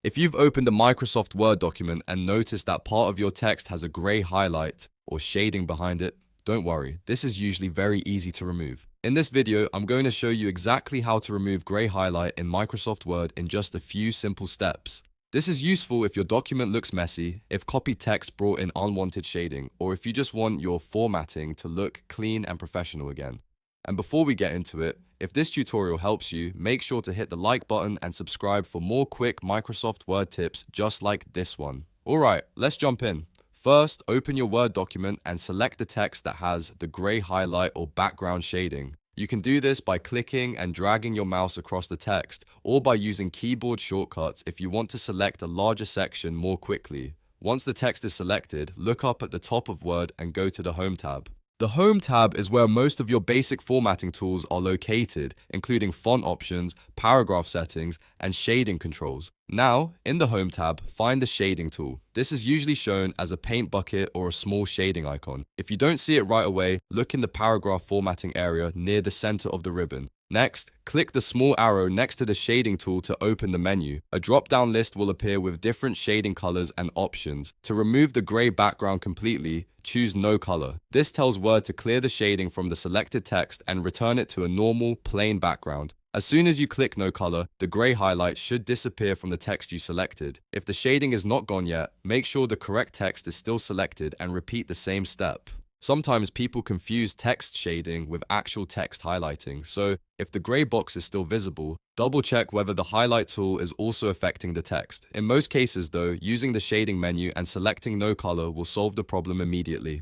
If you've opened a Microsoft Word document and noticed that part of your text has a grey highlight or shading behind it, don't worry, this is usually very easy to remove. In this video, I'm going to show you exactly how to remove grey highlight in Microsoft Word in just a few simple steps. This is useful if your document looks messy, if copied text brought in unwanted shading, or if you just want your formatting to look clean and professional again. And before we get into it, if this tutorial helps you, make sure to hit the like button and subscribe for more quick Microsoft Word tips just like this one. Alright, let's jump in. First, open your Word document and select the text that has the grey highlight or background shading. You can do this by clicking and dragging your mouse across the text, or by using keyboard shortcuts if you want to select a larger section more quickly. Once the text is selected, look up at the top of Word and go to the Home tab. The Home tab is where most of your basic formatting tools are located, including font options, paragraph settings, and shading controls. Now, in the Home tab, find the Shading tool. This is usually shown as a paint bucket or a small shading icon. If you don't see it right away, look in the paragraph formatting area near the center of the ribbon. Next, click the small arrow next to the shading tool to open the menu. A drop-down list will appear with different shading colors and options. To remove the gray background completely, choose no color. This tells Word to clear the shading from the selected text and return it to a normal, plain background. As soon as you click no color, the gray highlight should disappear from the text you selected. If the shading is not gone yet, make sure the correct text is still selected and repeat the same step. Sometimes people confuse text shading with actual text highlighting, so if the grey box is still visible, double check whether the highlight tool is also affecting the text. In most cases though, using the shading menu and selecting no color will solve the problem immediately.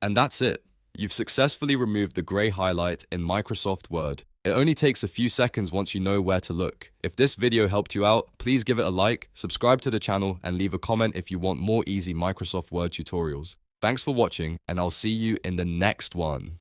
And that's it. You've successfully removed the grey highlight in Microsoft Word. It only takes a few seconds once you know where to look. If this video helped you out, please give it a like, subscribe to the channel, and leave a comment if you want more easy Microsoft Word tutorials. Thanks for watching, and I'll see you in the next one.